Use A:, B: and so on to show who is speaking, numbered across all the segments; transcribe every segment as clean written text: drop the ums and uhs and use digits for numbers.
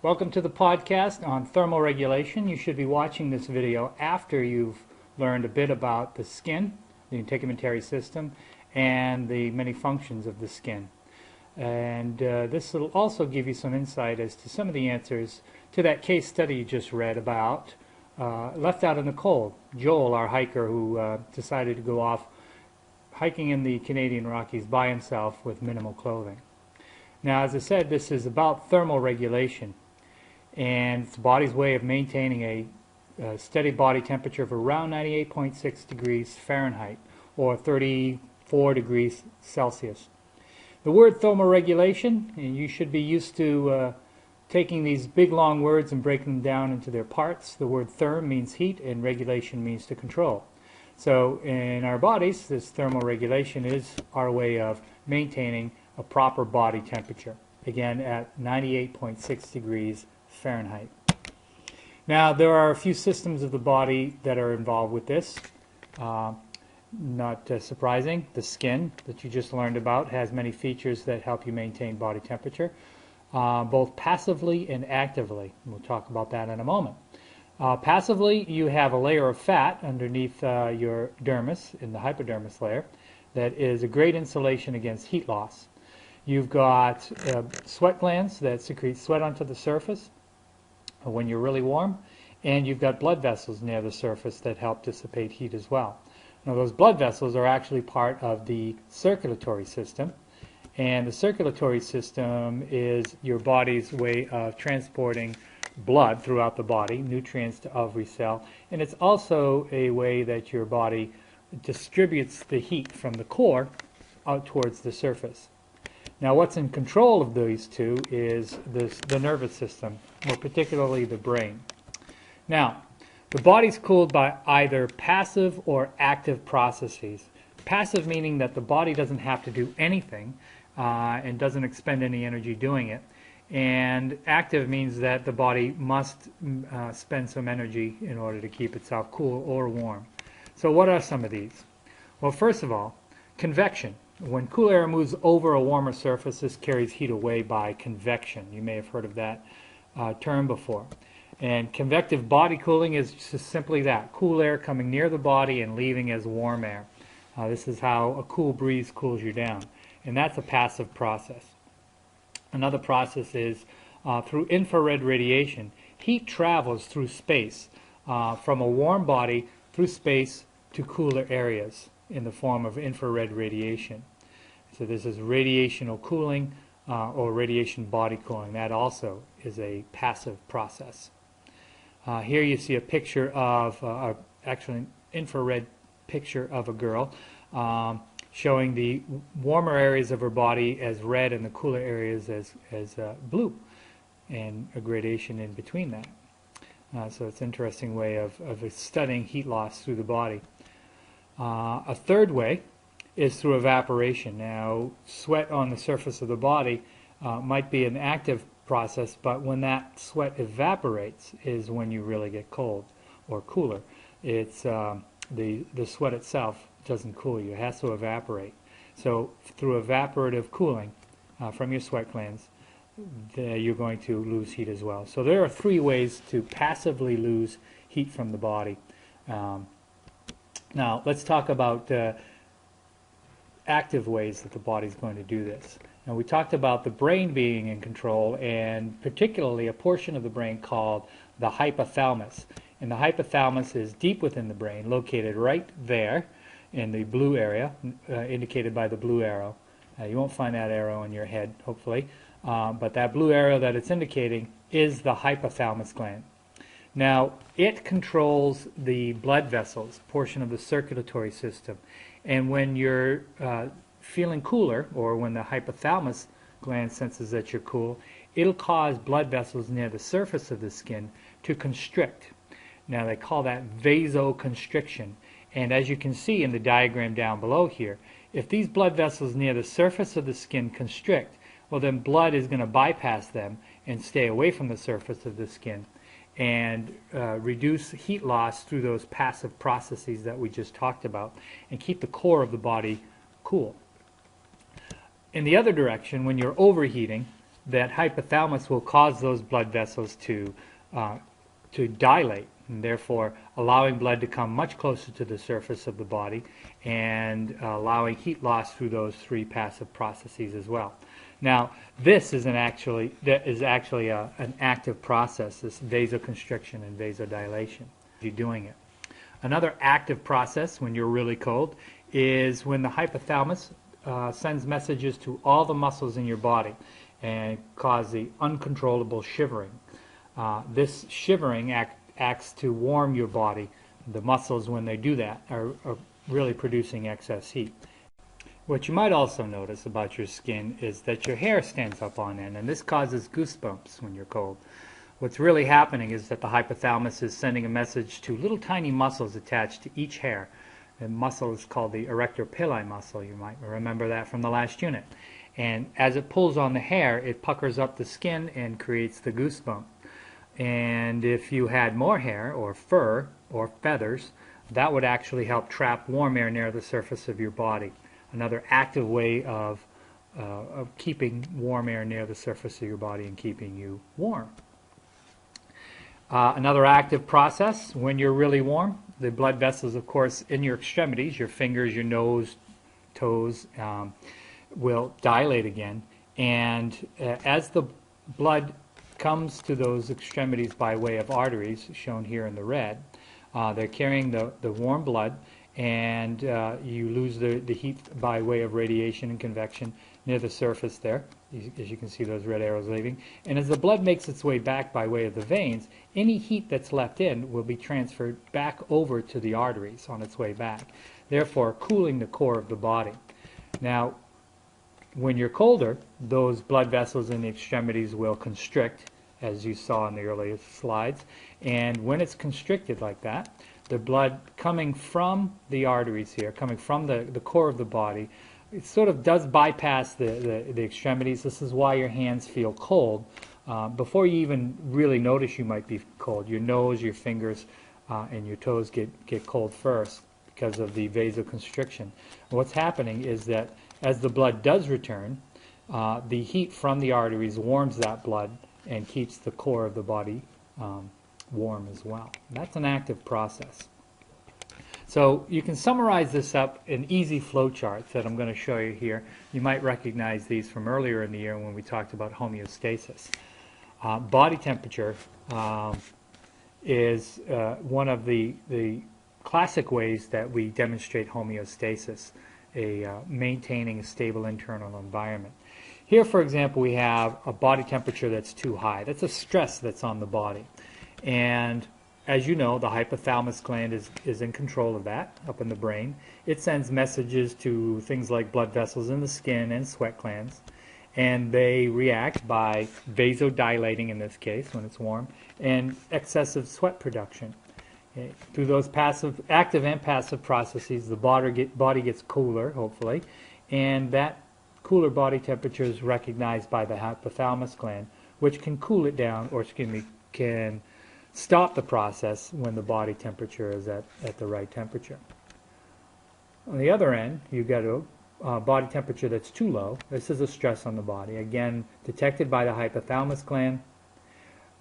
A: Welcome to the podcast on thermoregulation. You should be watching this video after you've learned a bit about the skin, the integumentary system, and the many functions of the skin. And this will also give you some insight as to some of the answers to that case study you just read about, left out in the cold. Joel, our hiker who decided to go off hiking in the Canadian Rockies by himself with minimal clothing. Now, as I said, this is about thermoregulation, and it's the body's way of maintaining a steady body temperature of around 98.6 degrees Fahrenheit or 34 degrees Celsius. The word thermoregulation, and you should be used to taking these big long words and breaking them down into their parts. The word therm means heat and regulation means to control. So in our bodies, this thermoregulation is our way of maintaining a proper body temperature, again at 98.6 degrees Fahrenheit. Now, there are a few systems of the body that are involved with this. Not surprising, the skin that you just learned about has many features that help you maintain body temperature, both passively and actively. We'll talk about that in a moment. Passively, you have a layer of fat underneath your dermis, in the hypodermis layer, that is a great insulation against heat loss. You've got sweat glands that secrete sweat onto the surface when you're really warm, and you've got blood vessels near the surface that help dissipate heat as well. Now, those blood vessels are actually part of the circulatory system, and the circulatory system is your body's way of transporting blood throughout the body, nutrients to every cell, and it's also a way that your body distributes the heat from the core out towards the surface. Now, what's in control of these two is the nervous system, more particularly the brain. Now, the body's cooled by either passive or active processes. Passive meaning that the body doesn't have to do anything and doesn't expend any energy doing it. And active means that the body must spend some energy in order to keep itself cool or warm. So what are some of these? Well, first of all, convection. When cool air moves over a warmer surface, this carries heat away by convection. You may have heard of that term before. And convective body cooling is just simply that, cool air coming near the body and leaving as warm air. This is how a cool breeze cools you down. And that's a passive process. Another process is through infrared radiation. Heat travels through space from a warm body through space to cooler areas in the form of infrared radiation. So this is radiational cooling or radiation body cooling. That also is a passive process. Here you see a picture of, actually an infrared picture of a girl showing the warmer areas of her body as red and the cooler areas as blue, and a gradation in between that. So it's an interesting way of studying heat loss through the body. A third way is through evaporation. Now, sweat on the surface of the body might be an active process, but when that sweat evaporates is when you really get cold or cooler. It's the sweat itself doesn't cool you. It has to evaporate. So through evaporative cooling from your sweat glands, you're going to lose heat as well. So there are three ways to passively lose heat from the body. Now, let's talk about active ways that the body's going to do this. Now, we talked about the brain being in control, and particularly a portion of the brain called the hypothalamus. And the hypothalamus is deep within the brain, located right there in the blue area, indicated by the blue arrow. You won't find that arrow in your head, hopefully, but that blue arrow that it's indicating is the hypothalamus gland. Now, it controls the blood vessels, portion of the circulatory system. And when you're feeling cooler, or when the hypothalamus gland senses that you're cool, it'll cause blood vessels near the surface of the skin to constrict. Now, they call that vasoconstriction. And as you can see in the diagram down below here, if these blood vessels near the surface of the skin constrict, well, then blood is going to bypass them and stay away from the surface of the skin and reduce heat loss through those passive processes that we just talked about and keep the core of the body cool. In the other direction, when you're overheating, that hypothalamus will cause those blood vessels to dilate, and therefore allowing blood to come much closer to the surface of the body and allowing heat loss through those three passive processes as well. Now, this is actually an active process, this vasoconstriction and vasodilation. You're doing it. Another active process when you're really cold is when the hypothalamus sends messages to all the muscles in your body and cause the uncontrollable shivering. This shivering acts to warm your body. The muscles, when they do that, are really producing excess heat. What you might also notice about your skin is that your hair stands up on end, and this causes goosebumps when you're cold. What's really happening is that the hypothalamus is sending a message to little tiny muscles attached to each hair. The muscle is called the erector pili muscle. You might remember that from the last unit. And as it pulls on the hair, it puckers up the skin and creates the goosebump. And if you had more hair or fur or feathers, that would actually help trap warm air near the surface of your body. Another active way of keeping warm air near the surface of your body and keeping you warm. Another active process when you're really warm, the blood vessels, of course, in your extremities, your fingers, your nose, toes, will dilate again. And as the blood comes to those extremities by way of arteries, shown here in the red, they're carrying the warm blood, and you lose the heat by way of radiation and convection near the surface there, as you can see those red arrows leaving. And as the blood makes its way back by way of the veins, any heat that's left in will be transferred back over to the arteries on its way back, therefore cooling the core of the body. Now, when you're colder, those blood vessels in the extremities will constrict, as you saw in the earlier slides. And when it's constricted like that, the blood coming from the arteries here, coming from the core of the body, it sort of does bypass the extremities. This is why your hands feel cold. Before you even really notice you might be cold, your nose, your fingers, and your toes get cold first because of the vasoconstriction. What's happening is that as the blood does return, the heat from the arteries warms that blood and keeps the core of the body warm as well. That's an active process. So you can summarize this up in easy flow charts that I'm going to show you here. You might recognize these from earlier in the year when we talked about homeostasis. Body temperature is one of the classic ways that we demonstrate homeostasis, maintaining a stable internal environment. Here, for example, we have a body temperature that's too high. That's a stress that's on the body. And as you know, the hypothalamus gland is in control of that, up in the brain. It sends messages to things like blood vessels in the skin and sweat glands, and they react by vasodilating, in this case, when it's warm, and excessive sweat production. Through those active and passive processes, the body gets cooler, hopefully, and that cooler body temperature is recognized by the hypothalamus gland, which can cool it down, or can stop the process when the body temperature is at the right temperature. On the other end, you've got a body temperature that's too low. This is a stress on the body, again detected by the hypothalamus gland.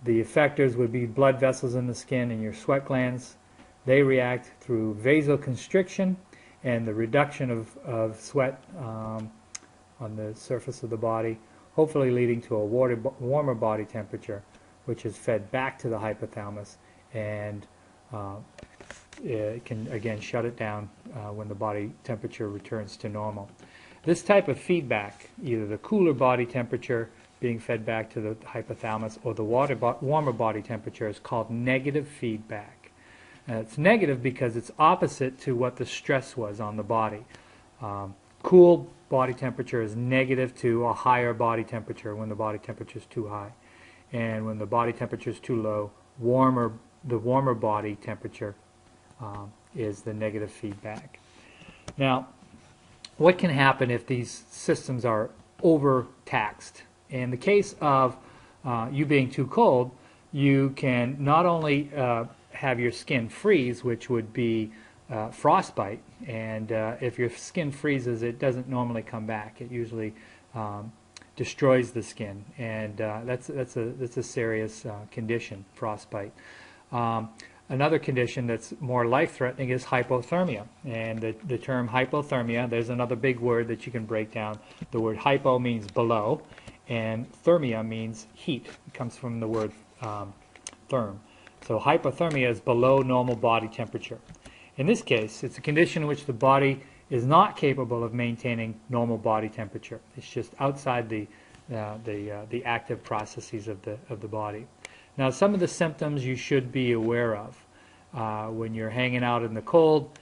A: The effectors would be blood vessels in the skin and your sweat glands. They react through vasoconstriction and the reduction of sweat on the surface of the body, hopefully leading to a warmer body temperature, which is fed back to the hypothalamus, and it can again shut it down when the body temperature returns to normal. This type of feedback, either the cooler body temperature being fed back to the hypothalamus or the warmer body temperature, is called negative feedback. It's negative because it's opposite to what the stress was on the body. Cool body temperature is negative to a higher body temperature when the body temperature is too high. And when the body temperature is too low, the warmer body temperature is the negative feedback. Now, what can happen if these systems are overtaxed? In the case of you being too cold, you can not only have your skin freeze, which would be frostbite, and if your skin freezes, it doesn't normally come back. It usually destroys the skin, and that's a serious condition, frostbite. Another condition that's more life-threatening is hypothermia, and the term hypothermia, there's another big word that you can break down. The word hypo means below, and thermia means heat. It comes from the word therm. So hypothermia is below normal body temperature. In this case, it's a condition in which the body is not capable of maintaining normal body temperature. It's just outside the active processes of the body. Now, some of the symptoms you should be aware of when you're hanging out in the cold,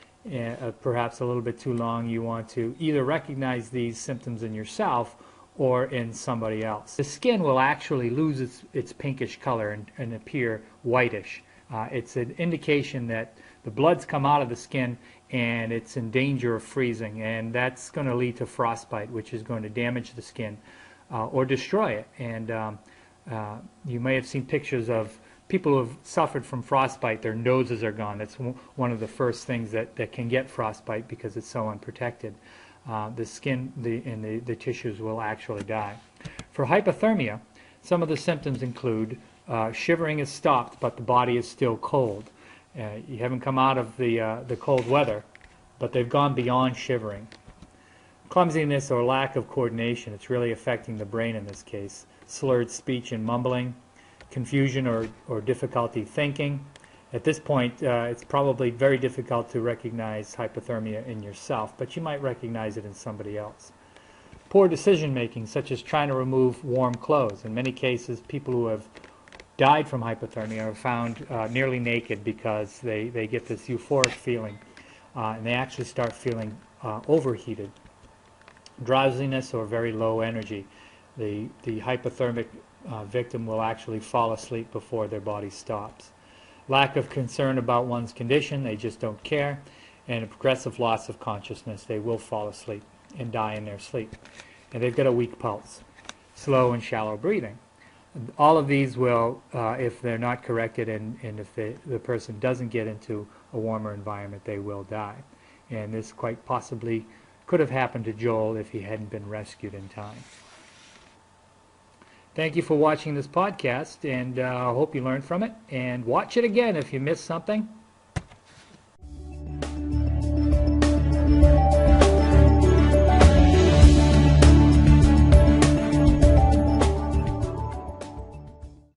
A: perhaps a little bit too long. You want to either recognize these symptoms in yourself or in somebody else. The skin will actually lose its pinkish color and appear whitish. It's an indication that the blood's come out of the skin and it's in danger of freezing, and that's going to lead to frostbite, which is going to damage the skin or destroy it. And you may have seen pictures of people who have suffered from frostbite. Their noses are gone. That's one of the first things that can get frostbite because it's so unprotected. The skin and the tissues will actually die. For hypothermia, some of the symptoms include shivering is stopped, but the body is still cold. You haven't come out of the cold weather, but they've gone beyond shivering. Clumsiness or lack of coordination, it's really affecting the brain in this case. Slurred speech and mumbling, confusion or difficulty thinking. At this point, it's probably very difficult to recognize hypothermia in yourself, but you might recognize it in somebody else. Poor decision making, such as trying to remove warm clothes. In many cases, people who have died from hypothermia are found nearly naked because they get this euphoric feeling and they actually start feeling overheated. Drowsiness or very low energy. The hypothermic victim will actually fall asleep before their body stops. Lack of concern about one's condition, they just don't care, and a progressive loss of consciousness. They will fall asleep and die in their sleep. And they've got a weak pulse, slow and shallow breathing. All of these will, if they're not corrected and if the person doesn't get into a warmer environment, they will die. And this quite possibly could have happened to Joel if he hadn't been rescued in time. Thank you for watching this podcast, and I hope you learned from it. And watch it again if you missed something.